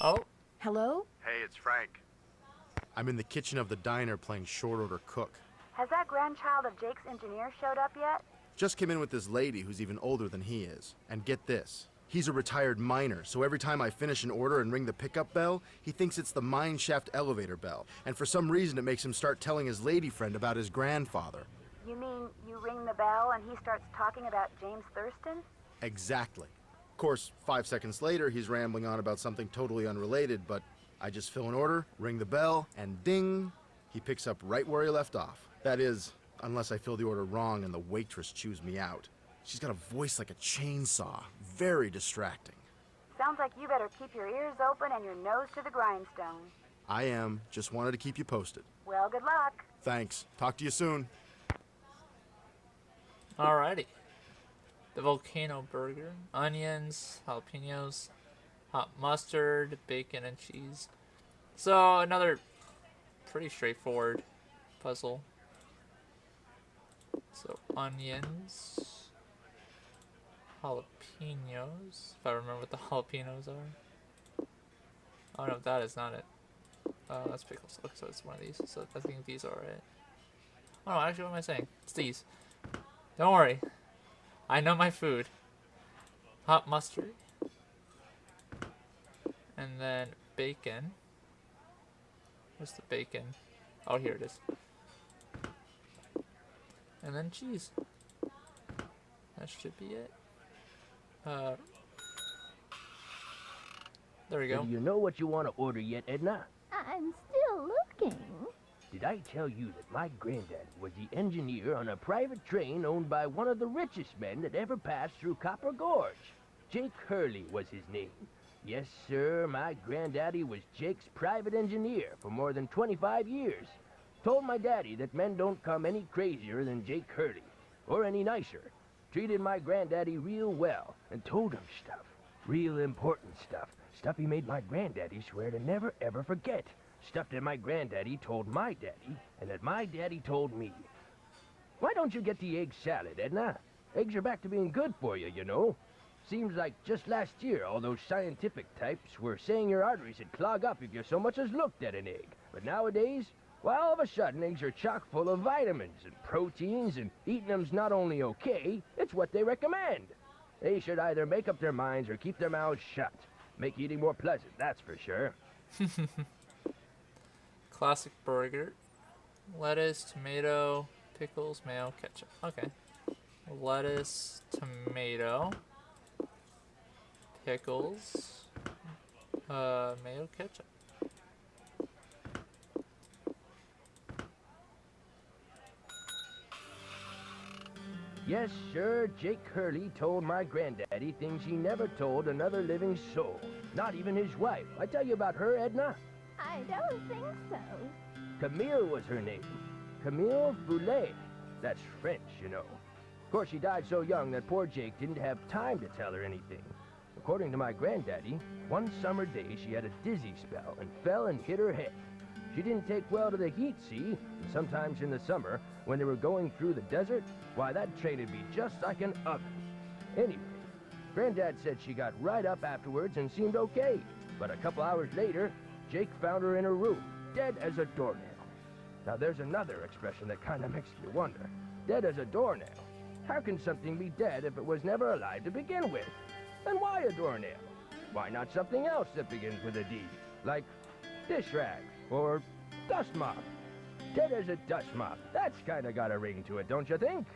Oh, Hello? Hey, it's Frank. I'm in the kitchen of the diner playing short order cook. Has that grandchild of Jake's engineer showed up yet? Just came in with this lady who's even older than he is. And get this, he's a retired miner, so every time I finish an order and ring the pickup bell, he thinks it's the mine shaft elevator bell. And for some reason it makes him start telling his lady friend about his grandfather. You mean you ring the bell and he starts talking about James Thurston? Exactly. Of course, 5 seconds later, he's rambling on about something totally unrelated, but I just fill an order, ring the bell, and ding, he picks up right where he left off. That is, unless I fill the order wrong and the waitress chews me out. She's got a voice like a chainsaw. Very distracting. Sounds like you better keep your ears open and your nose to the grindstone. I am. Just wanted to keep you posted. Well, good luck. Thanks. Talk to you soon. alrighty. The volcano burger, onions, jalapenos, hot mustard, bacon, and cheese. So another pretty straightforward puzzle. So onions, jalapenos, if I remember what the jalapenos are. Oh no, that is not it. That's pickles. Okay, so it's one of these. So I think these are it. Oh no, actually what am I saying? It's these. Don't worry. I know my food. Hot mustard. And then bacon. Where's the bacon? Oh, here it is. And then cheese. That should be it. There we go. Do you know what you want to order yet, Edna? I'm still looking. Did I tell you that my granddad was the engineer on a private train owned by one of the richest men that ever passed through Copper Gorge? Jake Hurley was his name. Yes, sir, my granddaddy was Jake's private engineer for more than 25 years. Told my daddy that men don't come any crazier than Jake Hurley, or any nicer. Treated my granddaddy real well, and told him stuff. Real important stuff. Stuff he made my granddaddy swear to never ever forget. Stuff that my granddaddy told my daddy, and that my daddy told me. Why don't you get the egg salad, Edna? Eggs are back to being good for you, you know. Seems like just last year all those scientific types were saying your arteries would clog up if you so much as looked at an egg. But nowadays, well, all of a sudden eggs are chock full of vitamins and proteins, and eating them's not only okay, it's what they recommend. They should either make up their minds or keep their mouths shut. Make eating more pleasant, that's for sure. Classic burger. Lettuce, tomato, pickles, mayo, ketchup. Okay. Lettuce, tomato, pickles, mayo, ketchup. Yes, sir, Jake Hurley told my granddaddy things he never told another living soul. Not even his wife. I tell you about her, Edna? I don't think so. Camille was her name. Camille Boulet. That's French, you know. Of course, she died so young that poor Jake didn't have time to tell her anything. According to my granddaddy, one summer day she had a dizzy spell and fell and hit her head. She didn't take well to the heat, see? And sometimes in the summer, when they were going through the desert, why, that train would be just like an oven. Anyway, Granddad said she got right up afterwards and seemed okay. But a couple hours later, Jake found her in her room, dead as a doornail. Now there's another expression that kind of makes you wonder. Dead as a doornail. How can something be dead if it was never alive to begin with? And why a doornail? Why not something else that begins with a D? Like dish rag or dust mop. Dead as a dust mop. That's kind of got a ring to it, don't you think?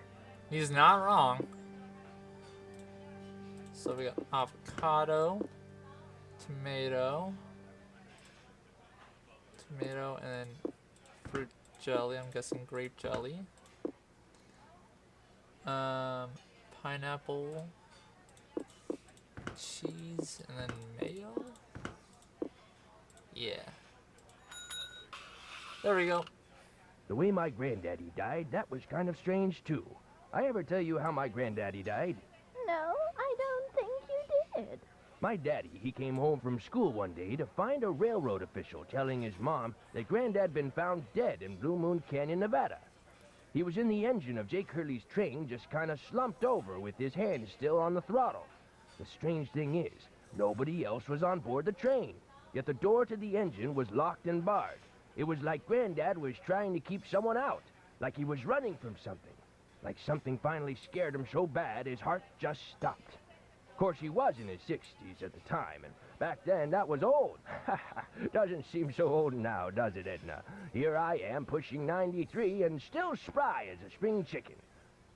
He's not wrong. So we got avocado, tomato, and then fruit jelly. I'm guessing grape jelly. Pineapple, cheese, and then mayo. Yeah. There we go. The way my granddaddy died, that was kind of strange, too. I ever tell you how my granddaddy died? No, I don't think you did. My daddy, he came home from school one day to find a railroad official telling his mom that Granddad been found dead in Blue Moon Canyon, Nevada. He was in the engine of Jake Hurley's train, just kind of slumped over with his hand still on the throttle. The strange thing is, nobody else was on board the train. yet the door to the engine was locked and barred. It was like Granddad was trying to keep someone out, like he was running from something, like something finally scared him so bad his heart just stopped. Of course, he was in his 60s at the time, and back then that was old. Doesn't seem so old now, does it, Edna? Here I am, pushing 93 and still spry as a spring chicken.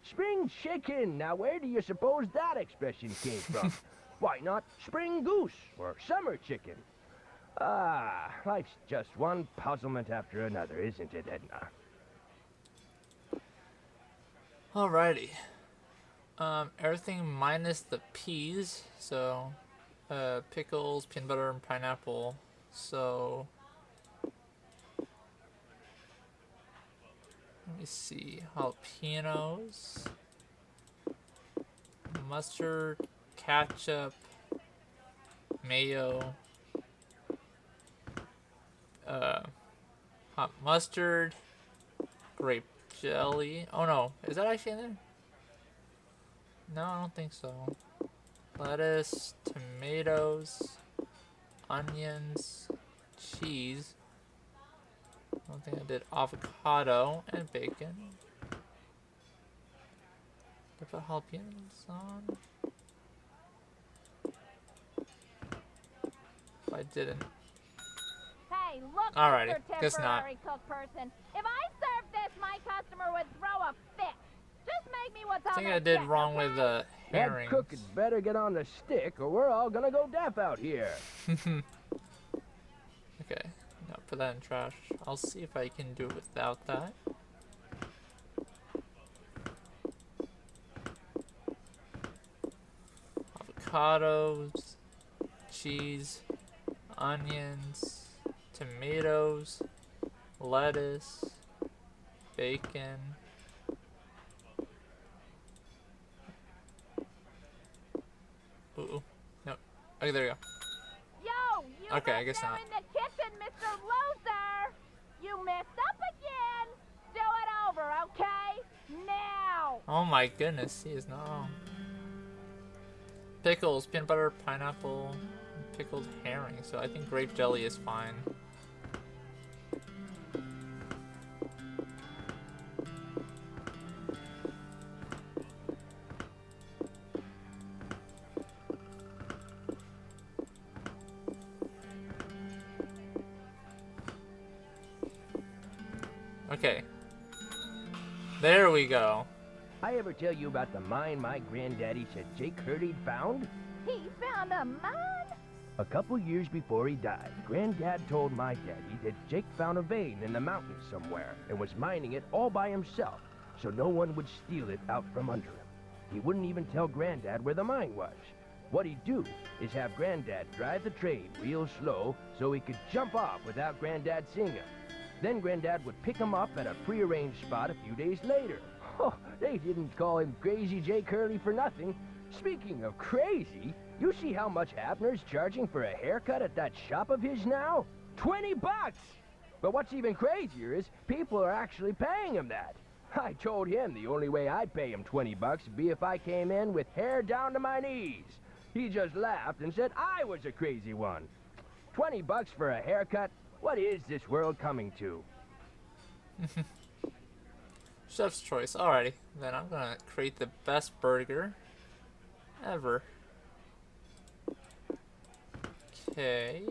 Spring chicken! Now where do you suppose that expression came from? Why not spring goose or summer chicken? Ah, life's just one puzzlement after another, isn't it, Edna? Alrighty. Everything minus the peas. So, pickles, peanut butter, and pineapple. So, let me see. Jalapenos, mustard, ketchup, mayo, hot mustard, grape jelly. Oh no, is that actually in there? No, I don't think so. Lettuce, tomatoes, onions, cheese. I don't think I did avocado and bacon. Did I put jalapenos on? If I didn't. Hey, look, Alrighty, Mr. guess not. Temporary cook person. If I served this, my customer would throw a fit. Just make me what's on I think that I did check, wrong okay? with That herrings. cook had better get on the stick, or we're all gonna go deaf out here. Okay, now put that in trash. I'll see if I can do it without that. Avocados, cheese, onions, tomatoes, lettuce, bacon. Ooh, no. Okay, there we go. Yo, you Okay, I left guess there not. in the kitchen, Mr. Loser. You messed up again. Do it over, okay? Now. Oh my goodness, he is not wrong. Pickles, peanut butter, pineapple, pickled herring. So I think grape jelly is fine. Okay. There we go. I ever tell you about the mine my granddaddy said Jake Hurley'd found? He found a mine? A couple years before he died, Granddad told my daddy that Jake found a vein in the mountains somewhere and was mining it all by himself, so no one would steal it out from under him. He wouldn't even tell Granddad where the mine was. What he'd do is have Granddad drive the train real slow so he could jump off without Granddad seeing him. Then Granddad would pick him up at a prearranged spot a few days later. Oh, they didn't call him Crazy Jake Hurley for nothing. Speaking of crazy, you see how much Abner's charging for a haircut at that shop of his now? $20! But what's even crazier is people are actually paying him that. I told him the only way I'd pay him $20 would be if I came in with hair down to my knees. He just laughed and said I was a crazy one. $20 for a haircut? What is this world coming to? Chef's choice. Alrighty. Then I'm gonna create the best burger ever. Okay.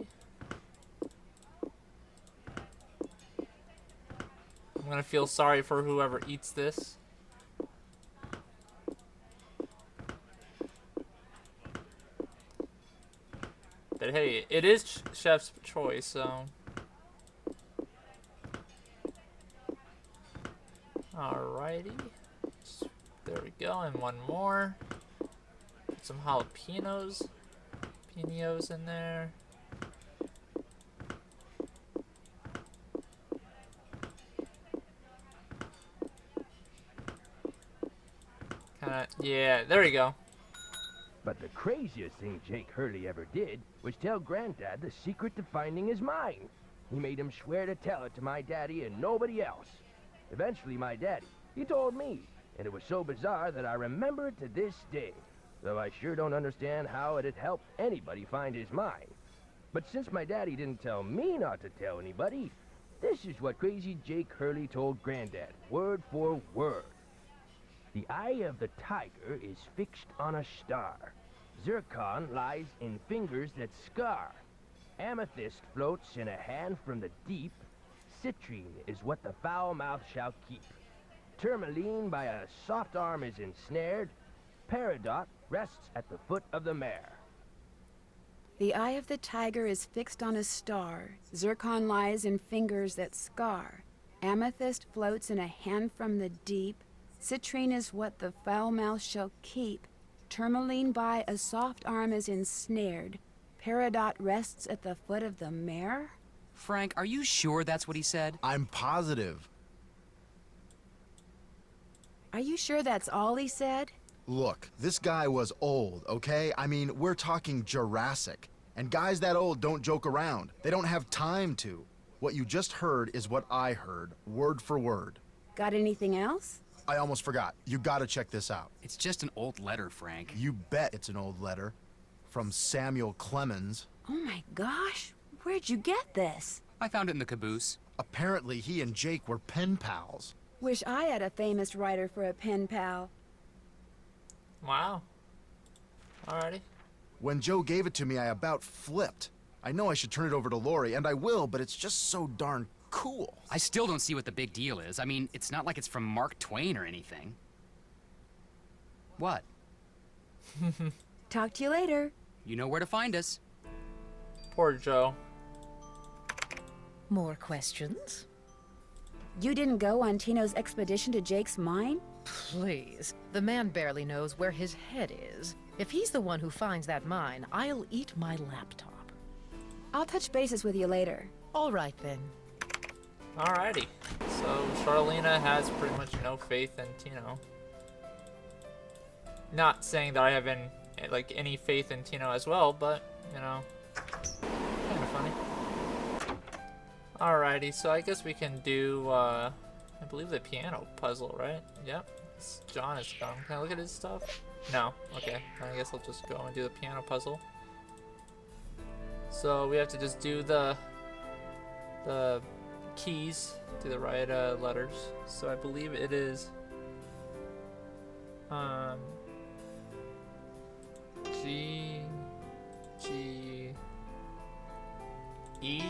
I'm gonna feel sorry for whoever eats this. But hey, it is chef's choice, so. Alrighty. There we go, and one more. Put some jalapenos in there. Kinda, yeah, there we go. But the craziest thing Jake Hurley ever did was tell Granddad the secret to finding his mine. He made him swear to tell it to my daddy and nobody else. Eventually, my daddy, he told me, and it was so bizarre that I remember it to this day, though I sure don't understand how it had helped anybody find his mine. But since my daddy didn't tell me not to tell anybody, this is what Crazy Jake Hurley told Granddad, word for word. The eye of the tiger is fixed on a star. Zircon lies in fingers that scar. Amethyst floats in a hand from the deep. Citrine is what the foul mouth shall keep. Tourmaline by a soft arm is ensnared. Peridot rests at the foot of the mare. The eye of the tiger is fixed on a star. Zircon lies in fingers that scar. Amethyst floats in a hand from the deep. Citrine is what the foul mouth shall keep. Tourmaline by a soft arm is ensnared. Peridot rests at the foot of the mare? Frank, are you sure that's what he said? I'm positive. Are you sure that's all he said? Look, this guy was old, okay? I mean, we're talking Jurassic. And guys that old don't joke around. They don't have time to. What you just heard is what I heard, word for word. Got anything else? I almost forgot. You gotta check this out. It's just an old letter, Frank. You bet it's an old letter. From Samuel Clemens. Oh my gosh, where'd you get this? I found it in the caboose. Apparently he and Jake were pen pals. Wish I had a famous writer for a pen pal. Wow. Alrighty. When Joe gave it to me, I about flipped. I know I should turn it over to Lori, and I will, but it's just so darn cool. I still don't see what the big deal is. I mean, it's not like it's from Mark Twain or anything. What? Talk to you later. You know where to find us. Poor Joe. More questions? You didn't go on Tino's expedition to Jake's mine? Please. The man barely knows where his head is. If he's the one who finds that mine, I'll eat my laptop. I'll touch bases with you later. All right, then. Alrighty. So Charlena has pretty much no faith in Tino. Not saying that I have any faith in Tino as well, but you know, kind of funny. Alrighty, so I guess we can do I believe the piano puzzle, right? Yep. John is gone. Can I look at his stuff? No. Okay. I guess I'll just go and do the piano puzzle. So we have to just do the keys to the right letters. So I believe it is G, G, E,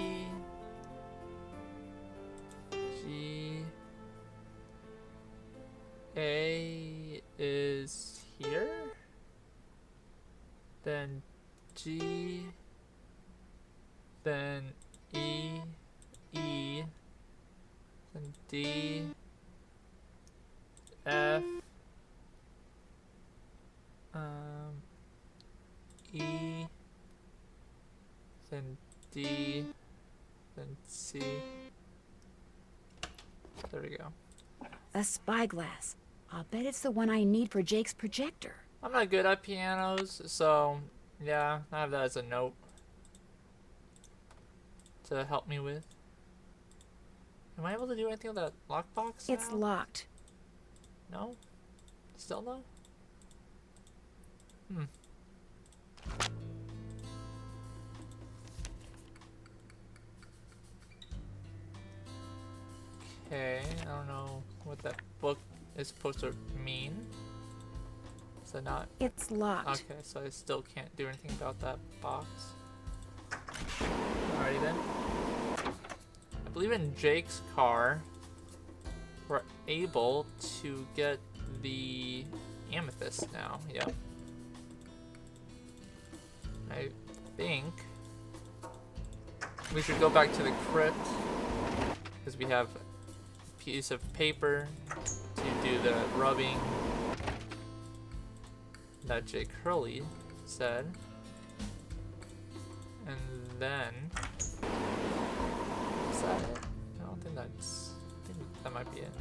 G, A is here, then G, then E, E, then D, F, E, then D, then C. There we go. A spyglass. I'll bet it's the one I need for Jake's projector. I'm not good at pianos, so yeah, I have that as a note to help me with. Am I able to do anything with that lockbox? It's now? locked. No? Still no? Okay, I don't know what that book is supposed to mean. Is it not? It's locked. Okay, so I still can't do anything about that box. Alrighty then. I believe in Jake's car, we're able to get the amethyst now. Yep. I think we should go back to the crypt because we have a piece of paper to do the rubbing that Jake Hurley said. And then is that it? I don't think that's. I think that might be it.